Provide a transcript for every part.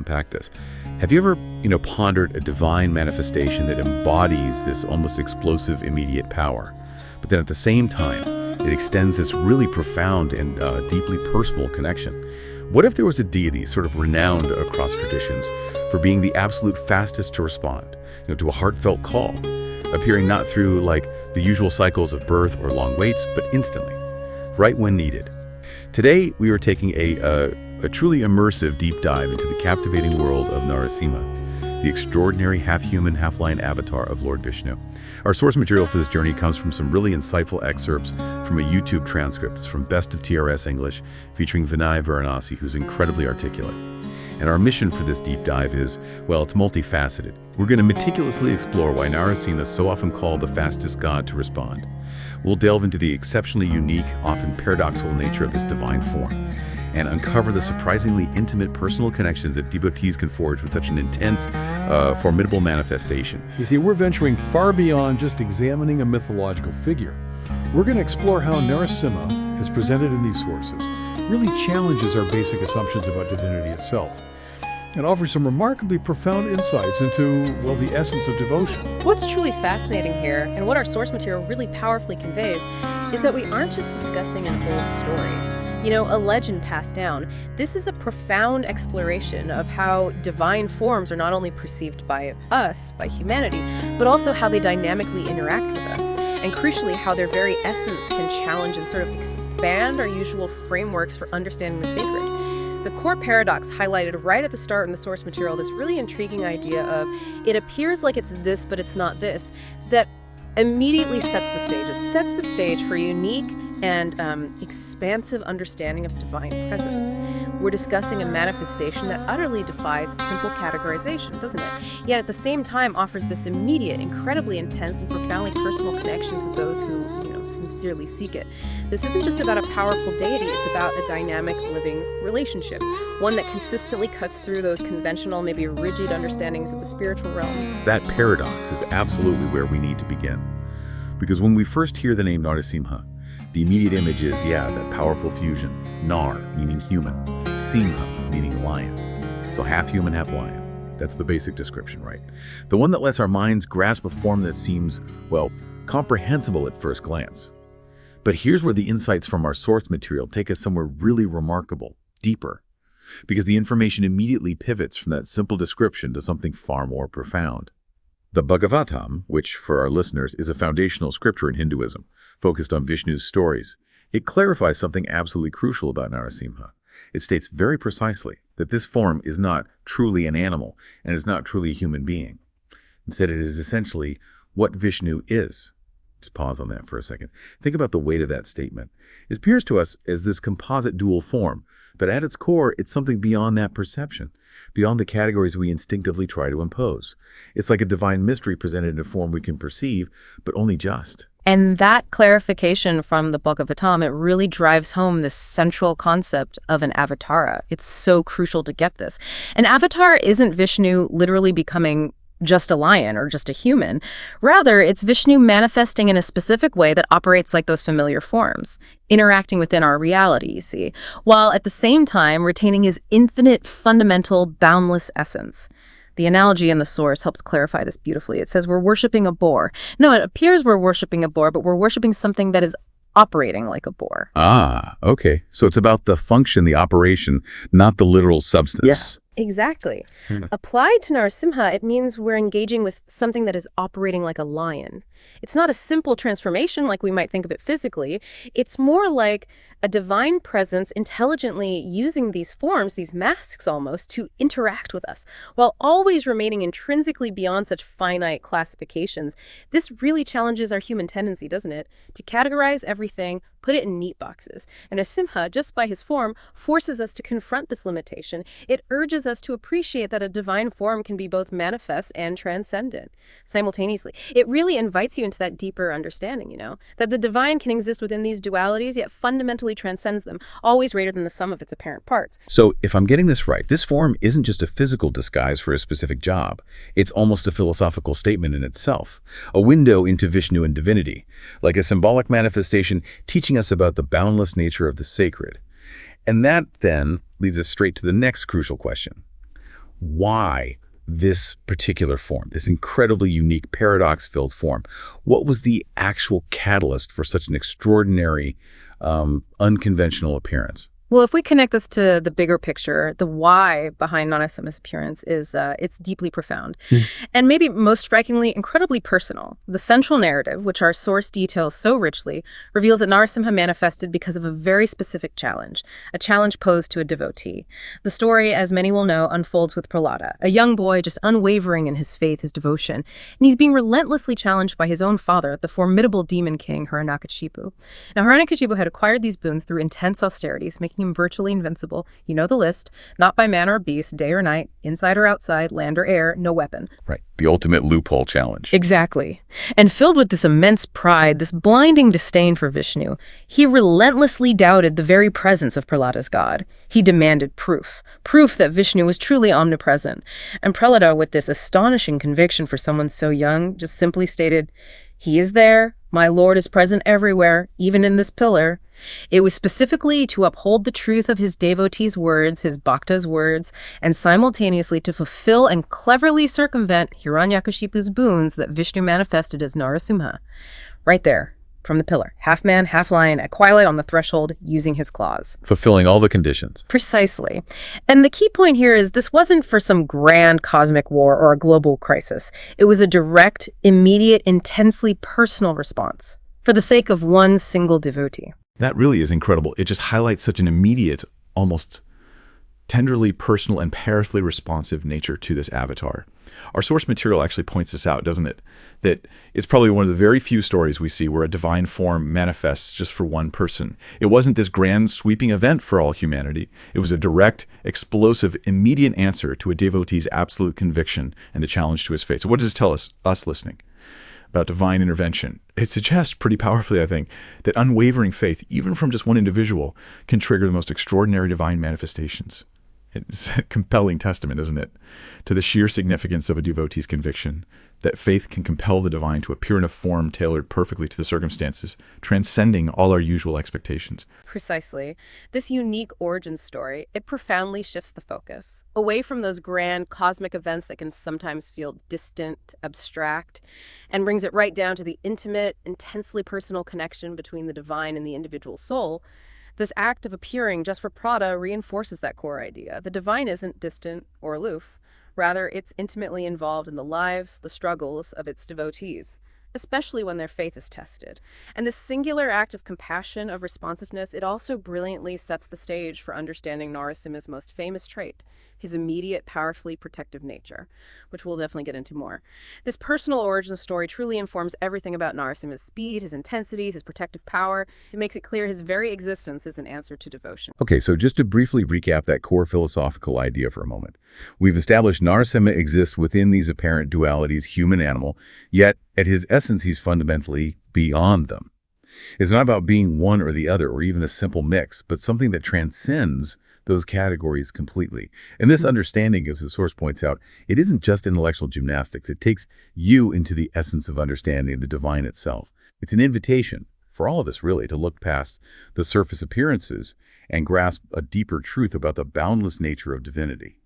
unpack this. Have you ever, pondered a divine manifestation that embodies this almost explosive immediate power, but then at the same time, it extends this really profound and deeply personal connection? What if there was a deity sort of renowned across traditions for being the absolute fastest to respond, to a heartfelt call, appearing not through like the usual cycles of birth or long waits, but instantly, right when needed? Today, we are taking a truly immersive deep dive into the captivating world of Narasimha, the extraordinary half-human, half-lion avatar of Lord Vishnu. Our source material for this journey comes from some really insightful excerpts from a YouTube transcript from Best of TRS English, featuring Vinay Varanasi, who's incredibly articulate. And our mission for this deep dive is, well, it's multifaceted. We're going to meticulously explore why Narasimha is so often called the fastest god to respond. We'll delve into the exceptionally unique, often paradoxical nature of this divine form, and uncover the surprisingly intimate personal connections that devotees can forge with such an intense, formidable manifestation. You see, we're venturing far beyond just examining a mythological figure. We're going to explore how Narasimha, as presented in these sources, really challenges our basic assumptions about divinity itself, and offers some remarkably profound insights into, well, the essence of devotion. What's truly fascinating here, and what our source material really powerfully conveys, is that we aren't just discussing an old story. A legend passed down. This is a profound exploration of how divine forms are not only perceived by us, by humanity, but also how they dynamically interact with us, and crucially, how their very essence can challenge and sort of expand our usual frameworks for understanding the sacred. The core paradox highlighted right at the start in the source material, this really intriguing idea of it appears like it's this, but it's not this, that immediately sets the stage. It sets the stage for a unique and expansive understanding of divine presence. We're discussing a manifestation that utterly defies simple categorization, doesn't it? Yet at the same time offers this immediate, incredibly intense and profoundly personal connection to those who, sincerely seek it. This isn't just about a powerful deity, it's about a dynamic, living relationship, one that consistently cuts through those conventional, maybe rigid understandings of the spiritual realm. That paradox is absolutely where we need to begin. Because when we first hear the name Narasimha, the immediate image is, that powerful fusion. Nar, meaning human. Simha, meaning lion. So half human, half lion. That's the basic description, right? The one that lets our minds grasp a form that seems, well, comprehensible at first glance. But here's where the insights from our source material take us somewhere really remarkable, deeper. Because the information immediately pivots from that simple description to something far more profound. The Bhagavatam, which for our listeners is a foundational scripture in Hinduism, focused on Vishnu's stories, it clarifies something absolutely crucial about Narasimha. It states very precisely that this form is not truly an animal and is not truly a human being. Instead, it is essentially what Vishnu is. Just pause on that for a second. Think about the weight of that statement. It appears to us as this composite dual form, but at its core, it's something beyond that perception, beyond the categories we instinctively try to impose. It's like a divine mystery presented in a form we can perceive, but only just. And that clarification from the Bhagavatam, it really drives home this central concept of an avatara. It's so crucial to get this. An avatar isn't Vishnu literally becoming just a lion or just a human. Rather, it's Vishnu manifesting in a specific way that operates like those familiar forms, interacting within our reality, you see, while at the same time retaining his infinite, fundamental, boundless essence. The analogy in the source helps clarify this beautifully. It says we're worshiping a boar. No, it appears we're worshiping a boar, but we're worshiping something that is operating like a boar. Ah, okay. So it's about the function, the operation, not the literal substance. Yes. Exactly. Applied to Narasimha, it means we're engaging with something that is operating like a lion. It's not a simple transformation like we might think of it physically. It's more like a divine presence intelligently using these forms, these masks almost, to interact with us, while always remaining intrinsically beyond such finite classifications. This really challenges our human tendency, doesn't it? To categorize everything, put it in neat boxes. And Narasimha, just by his form, forces us to confront this limitation. It urges us to appreciate that a divine form can be both manifest and transcendent simultaneously. It really invites you into that deeper understanding, that the divine can exist within these dualities, yet fundamentally transcends them, always greater than the sum of its apparent parts. So if I'm getting this right, this form isn't just a physical disguise for a specific job. It's almost a philosophical statement in itself, a window into Vishnu and divinity, like a symbolic manifestation teaching us about the boundless nature of the sacred. And that then leads us straight to the next crucial question. why this particular form, this incredibly unique, paradox-filled form? What was the actual catalyst for such an extraordinary, unconventional appearance? Well, if we connect this to the bigger picture, the why behind Narasimha's appearance is it's deeply profound. And maybe most strikingly, incredibly personal. The central narrative, which our source details so richly, reveals that Narasimha manifested because of a very specific challenge, a challenge posed to a devotee. The story, as many will know, unfolds with Prahlada, a young boy just unwavering in his faith, his devotion, and he's being relentlessly challenged by his own father, the formidable demon king Hiranyakashipu. Now, Hiranyakashipu had acquired these boons through intense austerities, making him virtually invincible. You know the list. Not by man or beast, day or night, inside or outside, land or air, no weapon. Right. The ultimate loophole challenge. Exactly. And filled with this immense pride, this blinding disdain for Vishnu, he relentlessly doubted the very presence of Prahlada's god. He demanded proof that Vishnu was truly omnipresent. And Prahlada, with this astonishing conviction for someone so young, just simply stated, "He is there. My Lord is present everywhere, even in this pillar." It was specifically to uphold the truth of his devotees' words, his bhaktas' words, and simultaneously to fulfill and cleverly circumvent Hiranyakashipu's boons that Vishnu manifested as Narasimha. Right there, from the pillar, half man, half lion, at twilight on the threshold, using his claws. Fulfilling all the conditions. Precisely. And the key point here is this wasn't for some grand cosmic war or a global crisis. It was a direct, immediate, intensely personal response for the sake of one single devotee. That really is incredible. It just highlights such an immediate, almost tenderly personal and powerfully responsive nature to this avatar. Our source material actually points this out, doesn't it? That it's probably one of the very few stories we see where a divine form manifests just for one person. It wasn't this grand sweeping event for all humanity. It was a direct, explosive, immediate answer to a devotee's absolute conviction and the challenge to his faith. So what does this tell us listening about divine intervention? It suggests pretty powerfully, I think, that unwavering faith, even from just one individual, can trigger the most extraordinary divine manifestations. It's a compelling testament, isn't it, to the sheer significance of a devotee's conviction, that faith can compel the divine to appear in a form tailored perfectly to the circumstances, transcending all our usual expectations. Precisely. This unique origin story, it profoundly shifts the focus away from those grand cosmic events that can sometimes feel distant, abstract, and brings it right down to the intimate, intensely personal connection between the divine and the individual soul. This act of appearing just for Prada reinforces that core idea. The divine isn't distant or aloof. Rather, it's intimately involved in the lives, the struggles of its devotees, especially when their faith is tested. And this singular act of compassion, of responsiveness, it also brilliantly sets the stage for understanding Narasimha's most famous trait, his immediate, powerfully protective nature, which we'll definitely get into more. This personal origin story truly informs everything about Narasimha's speed, his intensity, his protective power. It makes it clear his very existence is an answer to devotion. Okay, so just to briefly recap that core philosophical idea for a moment. We've established Narasimha exists within these apparent dualities, human-animal, yet at his essence, he's fundamentally beyond them. It's not about being one or the other, or even a simple mix, but something that transcends those categories completely. And this understanding, as the source points out, it isn't just intellectual gymnastics. It takes you into the essence of understanding the divine itself. It's an invitation for all of us, really, to look past the surface appearances and grasp a deeper truth about the boundless nature of divinity.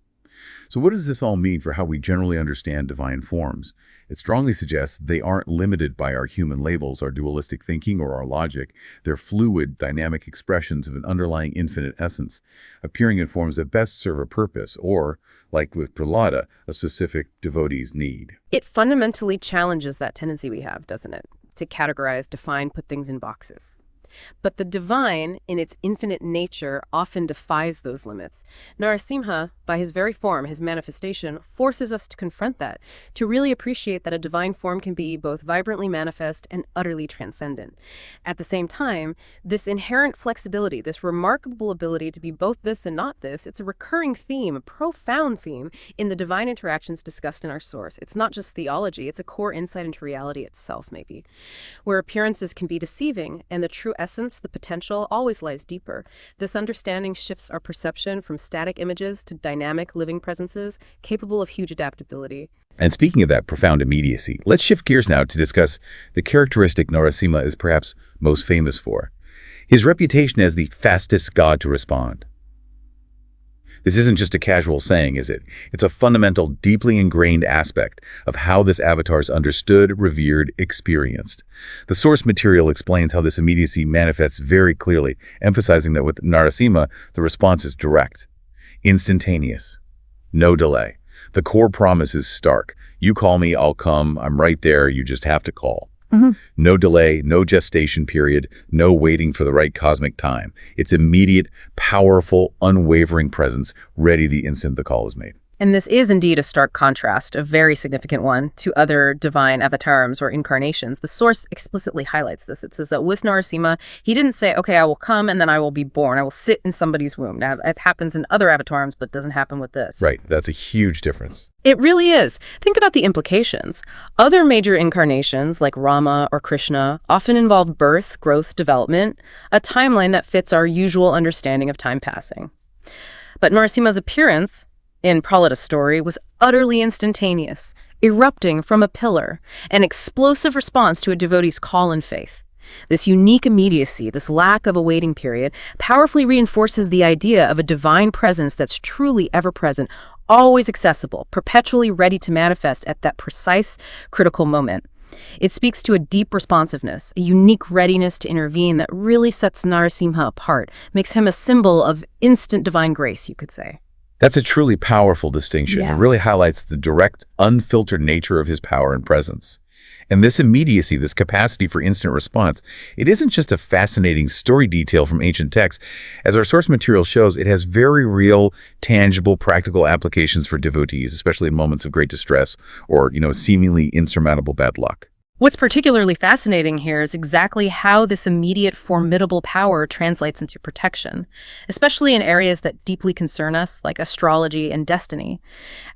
So what does this all mean for how we generally understand divine forms? It strongly suggests they aren't limited by our human labels, our dualistic thinking, or our logic. They're fluid, dynamic expressions of an underlying infinite essence, appearing in forms that best serve a purpose, or, like with Prahlada, a specific devotee's need. It fundamentally challenges that tendency we have, doesn't it? To categorize, define, put things in boxes. But the divine, in its infinite nature, often defies those limits. Narasimha, by his very form, his manifestation, forces us to confront that, to really appreciate that a divine form can be both vibrantly manifest and utterly transcendent. At the same time, this inherent flexibility, this remarkable ability to be both this and not this, it's a recurring theme, a profound theme in the divine interactions discussed in our source. It's not just theology, it's a core insight into reality itself, maybe, where appearances can be deceiving and the true essence, the potential, always lies deeper. This understanding shifts our perception from static images to dynamic living presences capable of huge adaptability. And speaking of that profound immediacy, let's shift gears now to discuss the characteristic Narasimha is perhaps most famous for: his reputation as the fastest god to respond. This isn't just a casual saying, is it? It's a fundamental, deeply ingrained aspect of how this avatar is understood, revered, experienced. The source material explains how this immediacy manifests very clearly, emphasizing that with Narasimha, the response is direct, instantaneous, no delay. The core promise is stark. You call me, I'll come. I'm right there. You just have to call. No delay, no gestation period, no waiting for the right cosmic time. It's immediate, powerful, unwavering presence, ready the instant the call is made. And this is indeed a stark contrast, a very significant one, to other divine avatars or incarnations. The source explicitly highlights this. It says that with Narasimha, he didn't say, okay, I will come and then I will be born. I will sit in somebody's womb. Now, it happens in other avatars, but doesn't happen with this. Right. That's a huge difference. It really is. Think about the implications. Other major incarnations, like Rama or Krishna, often involve birth, growth, development, a timeline that fits our usual understanding of time passing. But Narasimha's appearance in Prahlad story was utterly instantaneous, erupting from a pillar, an explosive response to a devotee's call and faith. This unique immediacy, this lack of a waiting period, powerfully reinforces the idea of a divine presence that's truly ever-present, always accessible, perpetually ready to manifest at that precise, critical moment. It speaks to a deep responsiveness, a unique readiness to intervene that really sets Narasimha apart, makes him a symbol of instant divine grace, you could say. That's a truly powerful distinction. Yeah. It really highlights the direct, unfiltered nature of his power and presence. And this immediacy, this capacity for instant response, it isn't just a fascinating story detail from ancient texts. As our source material shows, it has very real, tangible, practical applications for devotees, especially in moments of great distress or, seemingly insurmountable bad luck. What's particularly fascinating here is exactly how this immediate, formidable power translates into protection, especially in areas that deeply concern us, like astrology and destiny.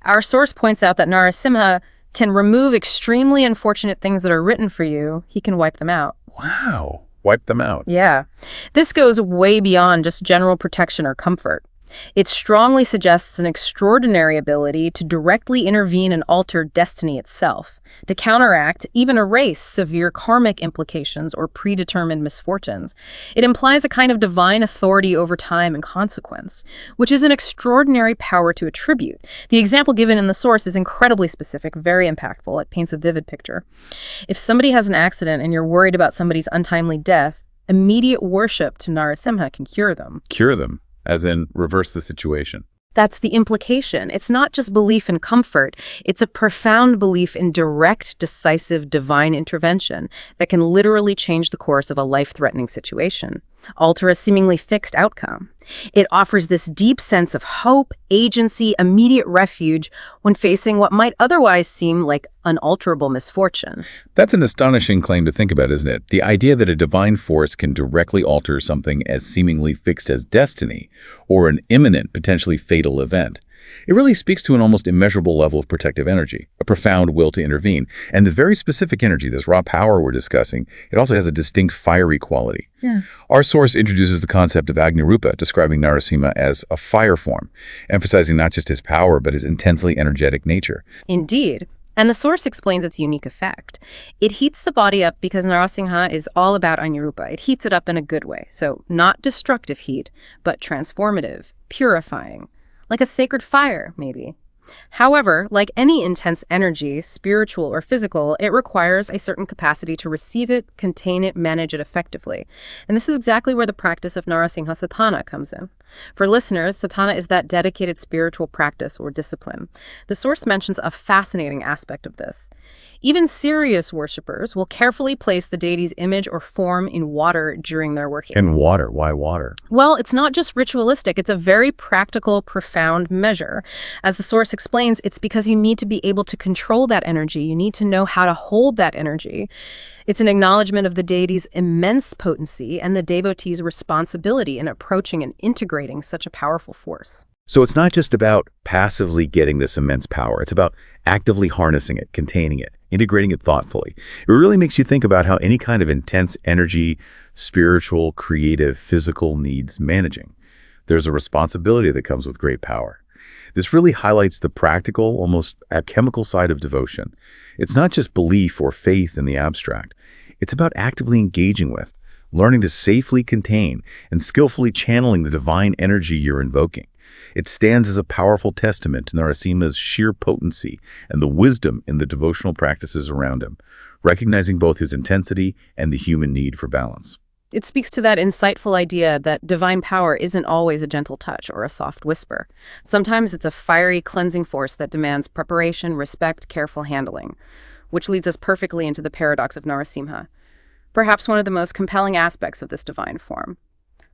Our source points out that Narasimha can remove extremely unfortunate things that are written for you. He can wipe them out. Wow. Wipe them out. Yeah. This goes way beyond just general protection or comfort. It strongly suggests an extraordinary ability to directly intervene and alter destiny itself, to counteract, even erase severe karmic implications or predetermined misfortunes. It implies a kind of divine authority over time and consequence, which is an extraordinary power to attribute. The example given in the source is incredibly specific, very impactful. It paints a vivid picture. If somebody has an accident and you're worried about somebody's untimely death, immediate worship to Narasimha can cure them. Cure them, as in reverse the situation. That's the implication. It's not just belief in comfort. It's a profound belief in direct, decisive, divine intervention that can literally change the course of a life-threatening situation, alter a seemingly fixed outcome. It offers this deep sense of hope, agency, immediate refuge when facing what might otherwise seem like unalterable misfortune. That's an astonishing claim to think about, isn't it? The idea that a divine force can directly alter something as seemingly fixed as destiny, or an imminent, potentially fatal event. It really speaks to an almost immeasurable level of protective energy, a profound will to intervene. And this very specific energy, this raw power we're discussing, it also has a distinct fiery quality. Yeah. Our source introduces the concept of Agni-rupa, describing Narasimha as a fire form, emphasizing not just his power, but his intensely energetic nature. Indeed. And the source explains its unique effect. It heats the body up because Narasimha is all about Agni-rupa. It heats it up in a good way. So not destructive heat, but transformative, purifying. Like a sacred fire, maybe. However, like any intense energy, spiritual or physical, it requires a certain capacity to receive it, contain it, manage it effectively. And this is exactly where the practice of Narasimha Sadhana comes in. For listeners, sadhana is that dedicated spiritual practice or discipline. The source mentions a fascinating aspect of this. Even serious worshippers will carefully place the deity's image or form in water during their working. And water. Why water? Well, it's not just ritualistic. It's a very practical, profound measure. As the source explains, it's because you need to be able to control that energy. You need to know how to hold that energy. It's an acknowledgement of the deity's immense potency and the devotee's responsibility in approaching and integrating such a powerful force. So it's not just about passively getting this immense power. It's about actively harnessing it, containing it, integrating it thoughtfully. It really makes you think about how any kind of intense energy, spiritual, creative, physical needs managing. There's a responsibility that comes with great power. This really highlights the practical, almost alchemical side of devotion. It's not just belief or faith in the abstract. It's about actively engaging with, learning to safely contain, and skillfully channeling the divine energy you're invoking. It stands as a powerful testament to Narasimha's sheer potency and the wisdom in the devotional practices around him, recognizing both his intensity and the human need for balance. It speaks to that insightful idea that divine power isn't always a gentle touch or a soft whisper. Sometimes it's a fiery, cleansing force that demands preparation, respect, careful handling, which leads us perfectly into the paradox of Narasimha, perhaps one of the most compelling aspects of this divine form.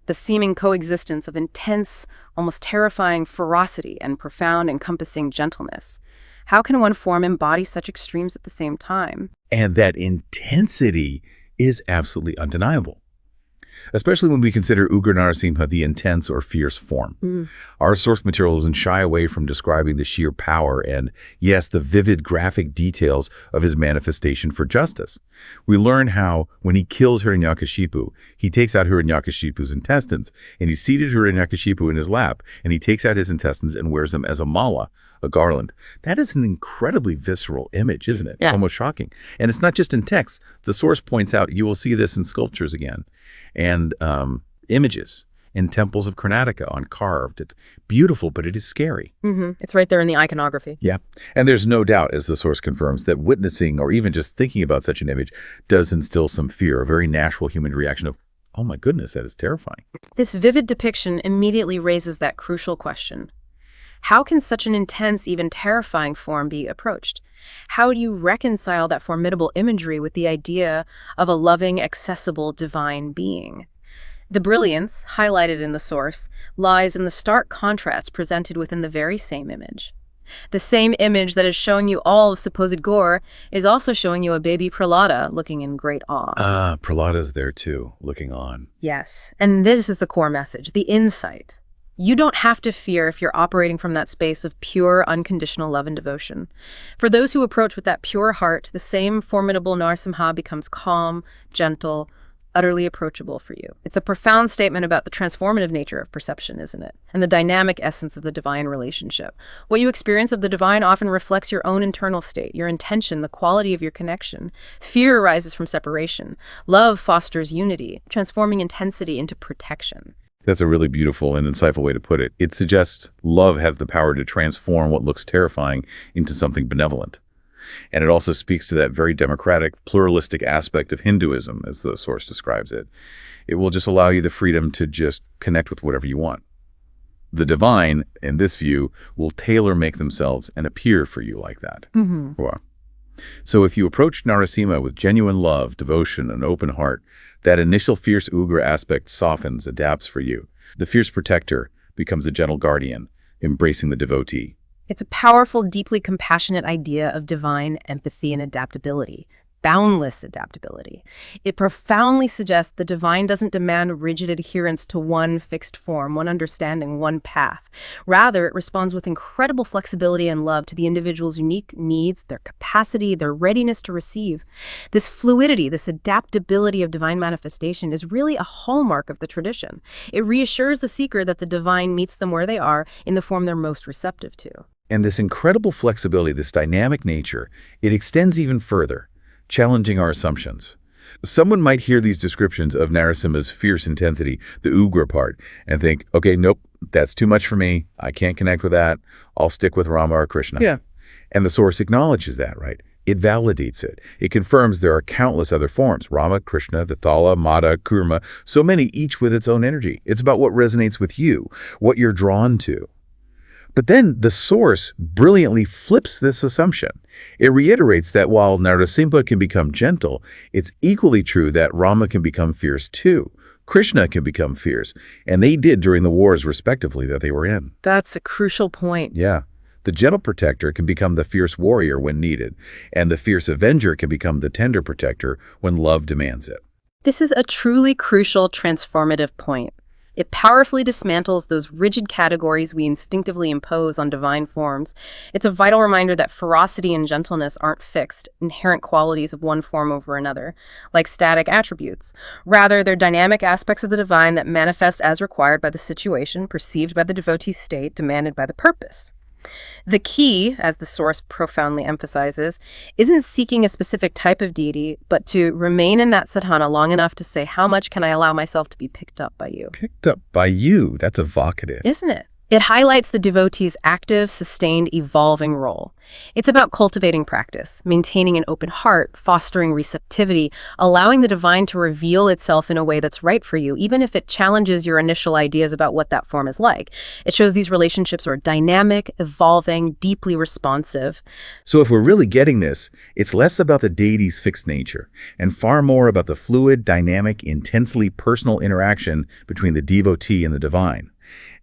The seeming coexistence of intense, almost terrifying ferocity and profound, encompassing gentleness. How can one form embody such extremes at the same time? And that intensity is absolutely undeniable, especially when we consider Ugra Narasimha the intense or fierce form. Our source material doesn't shy away from describing the sheer power and, yes, the vivid graphic details of his manifestation for justice. We learn how, when he kills Hiranyakashipu, he takes out Hiranyakashipu's intestines, and he seated Hiranyakashipu in his lap, and he takes out his intestines and wears them as a mala, a garland. That is an incredibly visceral image, isn't it? Yeah. Almost shocking. And it's not just in text. The source points out, you will see this in sculptures again, and images in temples of Karnataka on carved. It's beautiful, but it is scary. It's right there in the iconography. Yeah. And there's no doubt, as the source confirms, that witnessing or even just thinking about such an image does instill some fear, a very natural human reaction of, oh my goodness, that is terrifying. This vivid depiction immediately raises that crucial question. How can such an intense, even terrifying form be approached? How do you reconcile that formidable imagery with the idea of a loving, accessible, divine being? The brilliance, highlighted in the source, lies in the stark contrast presented within the very same image. The same image that is showing you all of supposed gore is also showing you a baby Prahlada looking in great awe. Prahlada's there too, looking on. Yes, and this is the core message, the insight. You don't have to fear if you're operating from that space of pure, unconditional love and devotion. For those who approach with that pure heart, the same formidable Narasimha becomes calm, gentle, utterly approachable for you. It's a profound statement about the transformative nature of perception, isn't it? And the dynamic essence of the divine relationship. What you experience of the divine often reflects your own internal state, your intention, the quality of your connection. Fear arises from separation. Love fosters unity, transforming intensity into protection. That's a really beautiful and insightful way to put it. It suggests love has the power to transform what looks terrifying into something benevolent. And it also speaks to that very democratic, pluralistic aspect of Hinduism, as the source describes it. It will just allow you the freedom to just connect with whatever you want. The divine, in this view, will tailor-make themselves and appear for you like that. Wow. So if you approach Narasimha with genuine love, devotion, and open heart, that initial fierce Ugra aspect softens, adapts for you. The fierce protector becomes a gentle guardian, embracing the devotee. It's a powerful, deeply compassionate idea of divine empathy and adaptability, boundless adaptability. It profoundly suggests the divine doesn't demand rigid adherence to one fixed form, one understanding, one path. Rather, it responds with incredible flexibility and love to the individual's unique needs, their capacity, their readiness to receive. This fluidity, this adaptability of divine manifestation is really a hallmark of the tradition. It reassures the seeker that the divine meets them where they are in the form they're most receptive to. And this incredible flexibility, this dynamic nature, it extends even further, challenging our assumptions. Someone might hear these descriptions of Narasimha's fierce intensity, the Ugra part, and think, okay, nope, that's too much for me. I can't connect with that. I'll stick with Rama or Krishna. Yeah. And the source acknowledges that, right? It validates it. It confirms there are countless other forms, Rama, Krishna, Vithala, Mata, Kurma, so many, each with its own energy. It's about what resonates with you, what you're drawn to. But then the source brilliantly flips this assumption. It reiterates that while Narasimha can become gentle, it's equally true that Rama can become fierce too. Krishna can become fierce, and they did during the wars respectively that they were in. That's a crucial point. Yeah. The gentle protector can become the fierce warrior when needed, and the fierce avenger can become the tender protector when love demands it. This is a truly crucial transformative point. It powerfully dismantles those rigid categories we instinctively impose on divine forms. It's a vital reminder that ferocity and gentleness aren't fixed, inherent qualities of one form over another, like static attributes. Rather, they're dynamic aspects of the divine that manifest as required by the situation, perceived by the devotee's state, demanded by the purpose. The key, as the source profoundly emphasizes, isn't seeking a specific type of deity, but to remain in that sadhana long enough to say, how much can I allow myself to be picked up by you? Picked up by you. That's evocative. Isn't it? It highlights the devotee's active, sustained, evolving role. It's about cultivating practice, maintaining an open heart, fostering receptivity, allowing the divine to reveal itself in a way that's right for you, even if it challenges your initial ideas about what that form is like. It shows these relationships are dynamic, evolving, deeply responsive. So if we're really getting this, it's less about the deity's fixed nature and far more about the fluid, dynamic, intensely personal interaction between the devotee and the divine.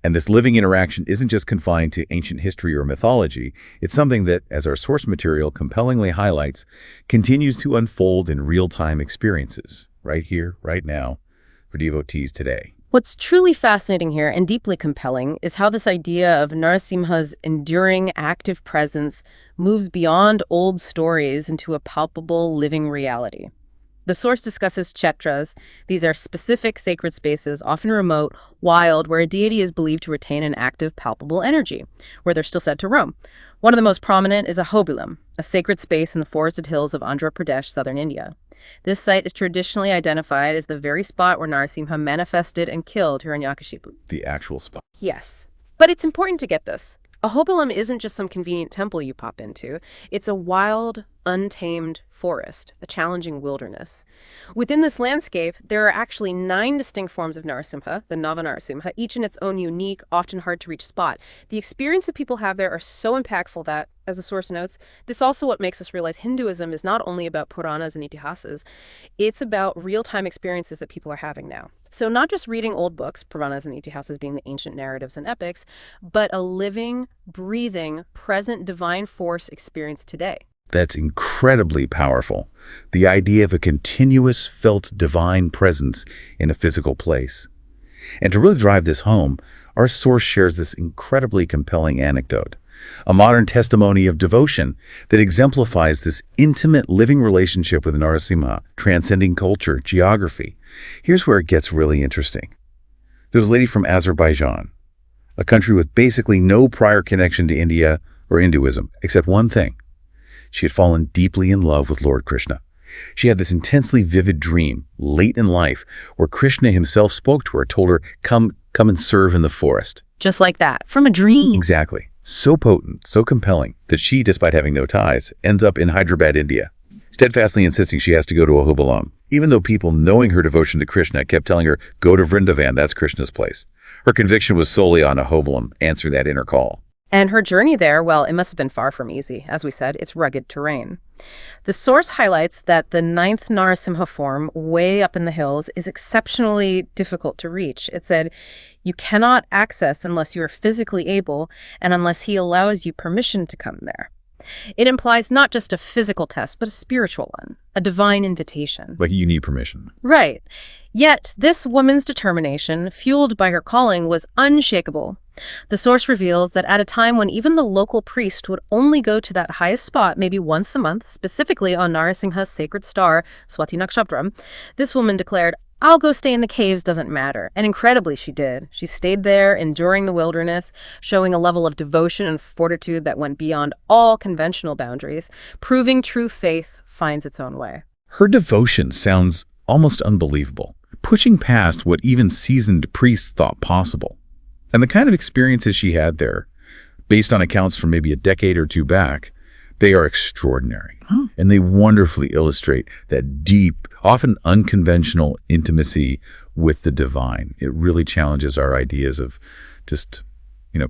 And this living interaction isn't just confined to ancient history or mythology. It's something that, as our source material compellingly highlights, continues to unfold in real-time experiences, right here, right now, for devotees today. What's truly fascinating here and deeply compelling is how this idea of Narasimha's enduring, active presence moves beyond old stories into a palpable, living reality. The source discusses kshetras. These are specific sacred spaces, often remote, wild, where a deity is believed to retain an active, palpable energy, where they're still said to roam. One of the most prominent is Ahobilam, a sacred space in the forested hills of Andhra Pradesh, southern India. This site is traditionally identified as the very spot where Narasimha manifested and killed Hiranyakashipu. The actual spot. Yes. But it's important to get this. Ahobilam isn't just some convenient temple you pop into. It's a wild, untamed forest, a challenging wilderness. Within this landscape, there are actually 9 distinct forms of Narasimha, the Nava Narasimha, each in its own unique, often hard-to-reach spot. The experience that people have there are so impactful that, as the source notes, this also what makes us realize Hinduism is not only about Puranas and Itihasas, it's about real-time experiences that people are having now. So not just reading old books, Puranas and Itihasas being the ancient narratives and epics, but a living, breathing, present divine force experience today. That's incredibly powerful. The idea of a continuous felt divine presence in a physical place. And to really drive this home, our source shares this incredibly compelling anecdote, a modern testimony of devotion that exemplifies this intimate living relationship with Narasimha, transcending culture, geography. Here's where it gets really interesting. There's a lady from Azerbaijan, a country with basically no prior connection to India or Hinduism, except one thing. She had fallen deeply in love with Lord Krishna. She had this intensely vivid dream, late in life, where Krishna himself spoke to her, told her, come and serve in the forest. Just like that, from a dream. Exactly. So potent, so compelling, that she, despite having no ties, ends up in Hyderabad, India, steadfastly insisting she has to go to Ahobilam, even though people knowing her devotion to Krishna kept telling her, go to Vrindavan, that's Krishna's place. Her conviction was solely on Ahobilam, answering that inner call. And her journey there, well, it must have been far from easy. As we said, it's rugged terrain. The source highlights that the 9th Narasimha form, way up in the hills, is exceptionally difficult to reach. It said, you cannot access unless you are physically able and unless he allows you permission to come there. It implies not just a physical test, but a spiritual one, a divine invitation. Like you need permission. Right. Yet, this woman's determination, fueled by her calling, was unshakable. The source reveals that at a time when even the local priest would only go to that highest spot maybe once a month, specifically on Narasimha's sacred star, Swati Nakshatram, this woman declared, I'll go stay in the caves, doesn't matter. And incredibly, she did. She stayed there, enduring the wilderness, showing a level of devotion and fortitude that went beyond all conventional boundaries, proving true faith finds its own way. Her devotion sounds almost unbelievable, pushing past what even seasoned priests thought possible. And the kind of experiences she had there, based on accounts from maybe a decade or two back, they are extraordinary. And they wonderfully illustrate that deep, often unconventional intimacy with the divine. It really challenges our ideas of just,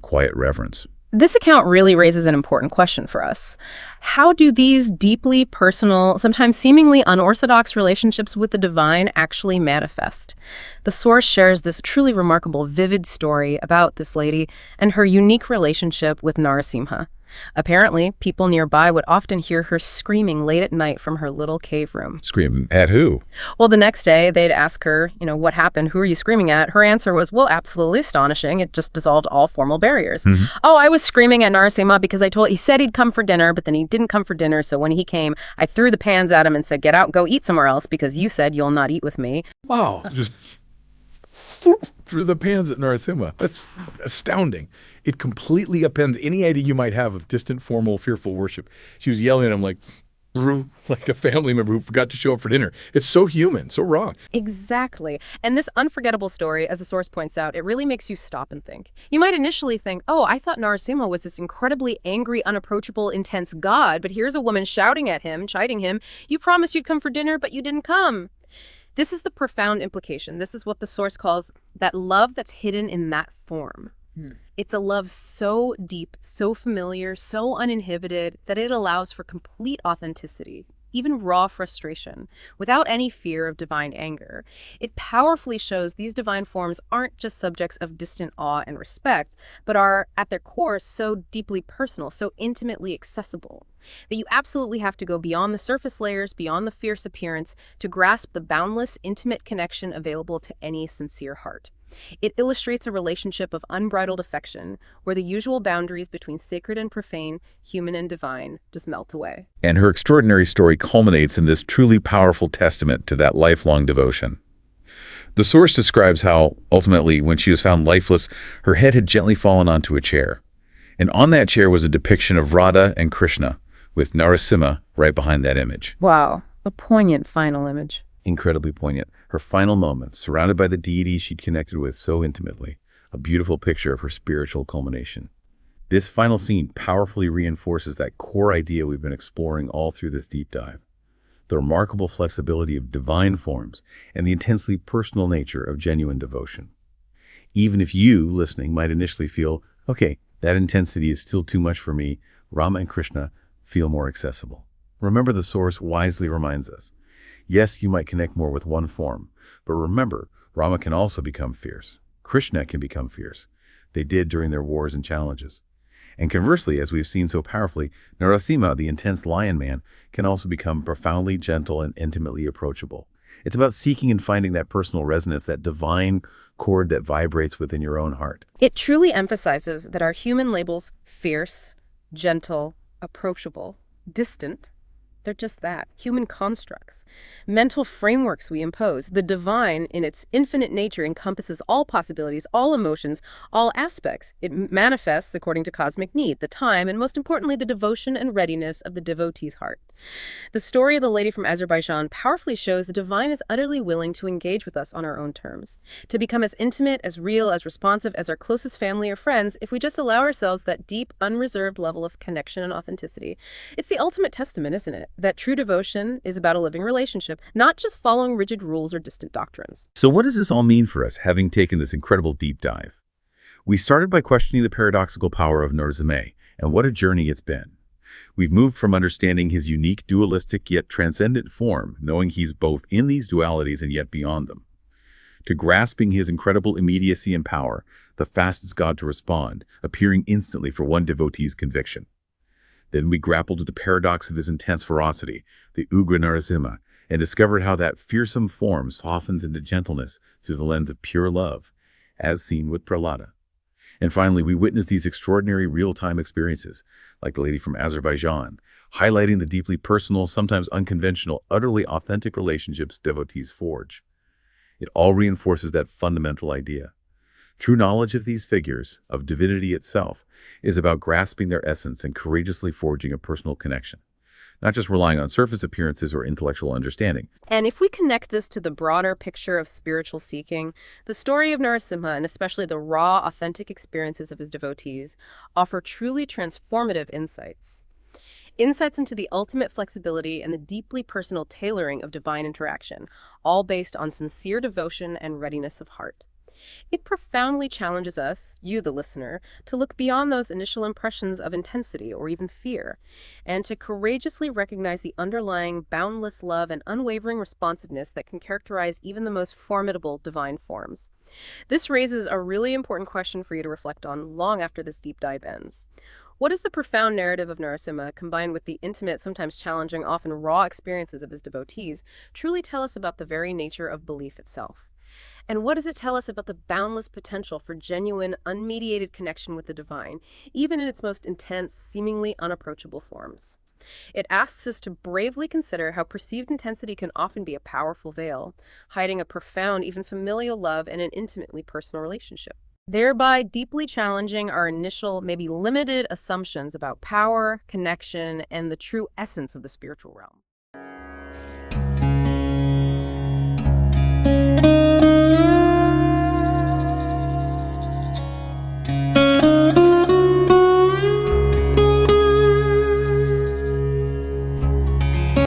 quiet reverence. This account really raises an important question for us. How do these deeply personal, sometimes seemingly unorthodox relationships with the divine actually manifest? The source shares this truly remarkable, vivid story about this lady and her unique relationship with Narasimha. Apparently, people nearby would often hear her screaming late at night from her little cave room. Scream at who? Well, the next day, they'd ask her, what happened? Who are you screaming at? Her answer was, well, absolutely astonishing. It just dissolved all formal barriers. Oh, I was screaming at Narasimha because he said he'd come for dinner, but then he didn't come for dinner. So when he came, I threw the pans at him and said, get out, go eat somewhere else because you said you'll not eat with me. Wow. Just through the pans at Narasimha. That's astounding. It completely upends any idea you might have of distant, formal, fearful worship. She was yelling at him like, like a family member who forgot to show up for dinner. It's so human, so raw. Exactly. And this unforgettable story, as the source points out, it really makes you stop and think. You might initially think, oh, I thought Narasimha was this incredibly angry, unapproachable, intense god, but here's a woman shouting at him, chiding him, you promised you'd come for dinner, but you didn't come. This is the profound implication. This is what the source calls that love that's hidden in that form. It's a love so deep, so familiar, so uninhibited that it allows for complete authenticity, even raw frustration, without any fear of divine anger. It powerfully shows these divine forms aren't just subjects of distant awe and respect, but are, at their core, so deeply personal, so intimately accessible, that you absolutely have to go beyond the surface layers, beyond the fierce appearance, to grasp the boundless, intimate connection available to any sincere heart. It illustrates a relationship of unbridled affection, where the usual boundaries between sacred and profane, human and divine, just melt away. And her extraordinary story culminates in this truly powerful testament to that lifelong devotion. The source describes how, ultimately, when she was found lifeless, her head had gently fallen onto a chair. And on that chair was a depiction of Radha and Krishna, with Narasimha right behind that image. Wow, a poignant final image. Incredibly poignant. Her final moments, surrounded by the deities she'd connected with so intimately, a beautiful picture of her spiritual culmination. This final scene powerfully reinforces that core idea we've been exploring all through this deep dive. The remarkable flexibility of divine forms and the intensely personal nature of genuine devotion. Even if you, listening, might initially feel, okay, that intensity is still too much for me, Rama and Krishna feel more accessible. Remember, the source wisely reminds us. Yes, you might connect more with one form, but remember, Rama can also become fierce. Krishna can become fierce. They did during their wars and challenges. And conversely, as we've seen so powerfully, Narasimha, the intense lion man, can also become profoundly gentle and intimately approachable. It's about seeking and finding that personal resonance, that divine chord that vibrates within your own heart. It truly emphasizes that our human labels, fierce, gentle, approachable, distant, they're just that, human constructs, mental frameworks we impose. The divine, in its infinite nature, encompasses all possibilities, all emotions, all aspects. It manifests according to cosmic need, the time, and most importantly, the devotion and readiness of the devotee's heart. The story of the lady from Azerbaijan powerfully shows the divine is utterly willing to engage with us on our own terms, to become as intimate, as real, as responsive as our closest family or friends if we just allow ourselves that deep, unreserved level of connection and authenticity. It's the ultimate testament, isn't it? That true devotion is about a living relationship, not just following rigid rules or distant doctrines. So what does this all mean for us, having taken this incredible deep dive? We started by questioning the paradoxical power of Narasimha, and what a journey it's been. We've moved from understanding his unique, dualistic, yet transcendent form, knowing he's both in these dualities and yet beyond them, to grasping his incredible immediacy and power, the fastest God to respond, appearing instantly for one devotee's conviction. Then we grappled with the paradox of his intense ferocity, the Ugra Narasimha, and discovered how that fearsome form softens into gentleness through the lens of pure love, as seen with Prahlada. And finally, we witnessed these extraordinary real-time experiences, like the lady from Azerbaijan, highlighting the deeply personal, sometimes unconventional, utterly authentic relationships devotees forge. It all reinforces that fundamental idea. True knowledge of these figures, of divinity itself, is about grasping their essence and courageously forging a personal connection, not just relying on surface appearances or intellectual understanding. And if we connect this to the broader picture of spiritual seeking, the story of Narasimha, and especially the raw, authentic experiences of his devotees, offer truly transformative insights. Insights into the ultimate flexibility and the deeply personal tailoring of divine interaction, all based on sincere devotion and readiness of heart. It profoundly challenges us, you the listener, to look beyond those initial impressions of intensity or even fear, and to courageously recognize the underlying boundless love and unwavering responsiveness that can characterize even the most formidable divine forms. This raises a really important question for you to reflect on long after this deep dive ends. What does the profound narrative of Narasimha, combined with the intimate, sometimes challenging, often raw experiences of his devotees, truly tell us about the very nature of belief itself? And what does it tell us about the boundless potential for genuine, unmediated connection with the divine, even in its most intense, seemingly unapproachable forms? It asks us to bravely consider how perceived intensity can often be a powerful veil, hiding a profound, even familial love and an intimately personal relationship. thereby deeply challenging our initial, maybe limited assumptions about power, connection, and the true essence of the spiritual realm.